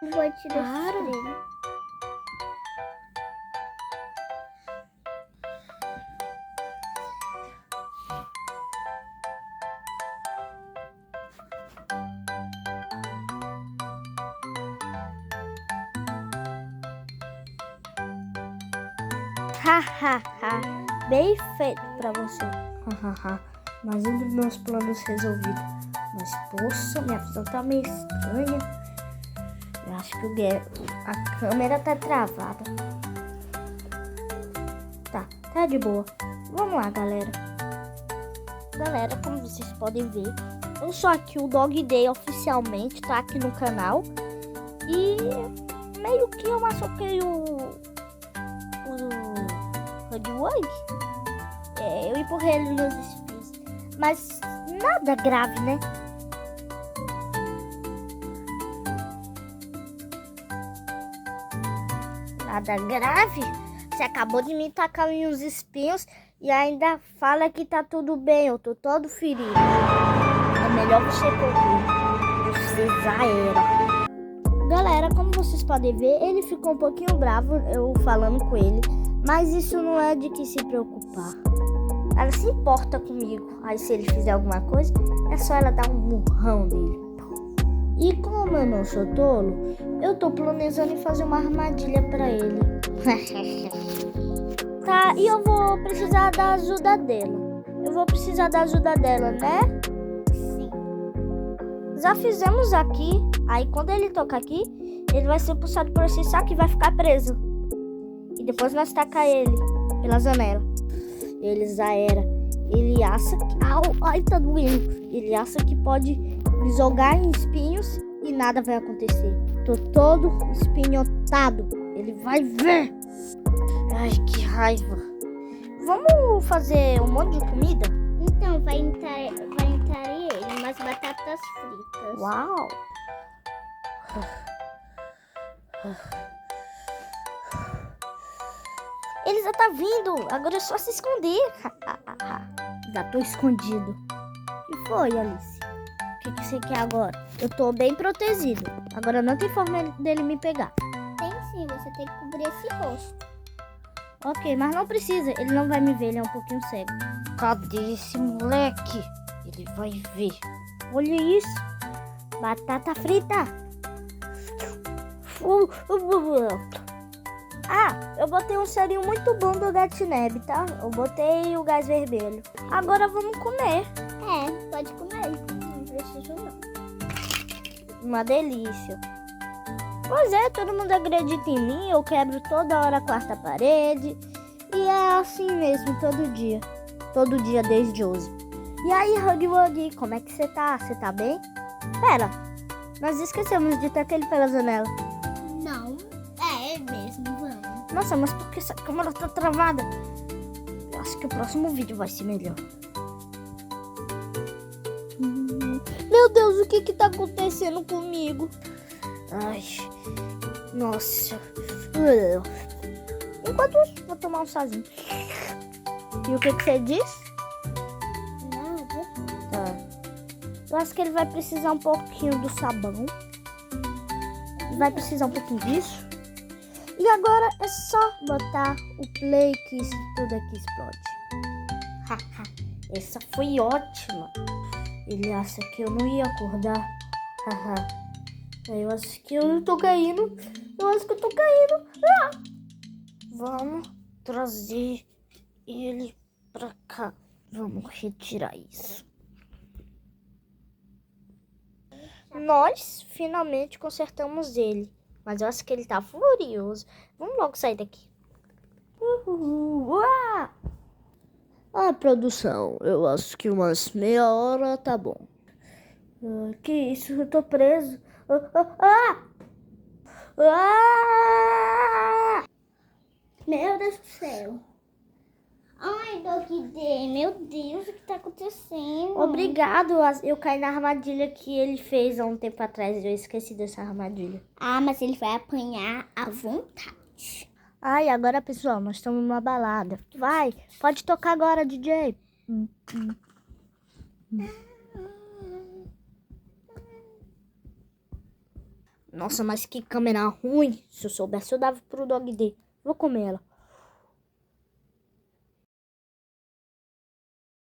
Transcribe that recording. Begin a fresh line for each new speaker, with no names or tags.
Vou tirar esse
Para.
brilho.
Ha, ha, ha. Bem feito pra você. Ha, ha, ha. Mais um dos meus planos resolvido. Mas, poxa, minha visão tá meio estranha. Eu acho que a câmera tá travada. Tá de boa. Vamos lá, galera. Galera, como vocês podem ver, eu sou aqui o Dog Day oficialmente, tá aqui no canal. E meio que eu machuquei o Hugwug. Eu empurrei ele nos espinhos. Mas nada grave, né? Nada grave? Você acabou de me tacar em uns espinhos e ainda fala que tá tudo bem. Eu tô todo ferido. É melhor você correr. Você já era. Galera, como vocês podem ver, ele ficou um pouquinho bravo eu falando com ele. Mas isso não é de que se preocupar. Ela se importa comigo. Aí se ele fizer alguma coisa, é só ela dar um murrão nele. E como eu não sou tolo, eu tô planejando em fazer uma armadilha pra ele. Tá, e eu vou precisar da ajuda dela. Eu vou precisar da ajuda dela, né?
Sim.
Já fizemos aqui. Aí quando ele tocar aqui, ele vai ser puxado por esse saco e vai ficar preso. E depois nós tacar ele pela janela. Ele já era. Ele acha que... Ai, tá doendo. Ele acha que pode me jogar em espinhos e nada vai acontecer. Tô todo espinhotado. Ele vai ver. Ai, que raiva. Vamos fazer um monte de comida?
Então, vai entrar ele, umas batatas fritas.
Uau. Ele já tá vindo. Agora é só se esconder. Já tô escondido. O que foi, Alice? O que você quer agora? Eu tô bem protegido. Agora não tem forma dele me pegar.
Tem sim, você tem que cobrir esse rosto.
Ok, mas não precisa. Ele não vai me ver, ele é um pouquinho cego. Cadê esse moleque? Ele vai ver. Olha isso. Batata frita. Eu botei um cheirinho muito bom do Gatineb, tá? Eu botei o gás vermelho. Agora vamos comer.
Pode comer. Não preciso não.
Uma delícia. Pois é, todo mundo acredita em mim. Eu quebro toda hora a quarta parede. E é assim mesmo, todo dia. Todo dia desde hoje. E aí, Hugwug, como é que você tá? Você tá bem? Pera, nós esquecemos de tacar ele pela janela.
Não, é mesmo, vamos.
Nossa, mas por que essa câmera tá travada? Eu acho que o próximo vídeo vai ser melhor. Meu Deus, o que tá acontecendo comigo? Ai, nossa. Enquanto isso, vou tomar um chazinho. E o que você disse?
Nada.
Tá. Eu acho que ele vai precisar um pouquinho do sabão. Vai precisar um pouquinho disso. E agora é só botar o play que isso tudo aqui explode. Haha, essa foi ótima. Ele acha que eu não ia acordar. Haha. Eu acho que eu tô caindo. Eu acho que eu tô caindo. Ah! Vamos trazer ele pra cá. Vamos retirar isso. Nós finalmente consertamos ele. Mas eu acho que ele tá furioso. Vamos logo sair daqui. Produção, eu acho que umas meia hora tá bom. Que isso? Eu tô preso.
Meu Deus do céu. Ai, Dog Day, meu Deus, o que tá acontecendo?
Obrigado, eu caí na armadilha que ele fez há um tempo atrás. Eu esqueci dessa armadilha.
Ah, mas ele vai apanhar à vontade.
Ai, agora, pessoal, nós estamos numa balada. Vai, pode tocar agora, DJ. Nossa, mas que câmera ruim. Se eu soubesse, eu dava pro dog dele. Vou comer ela.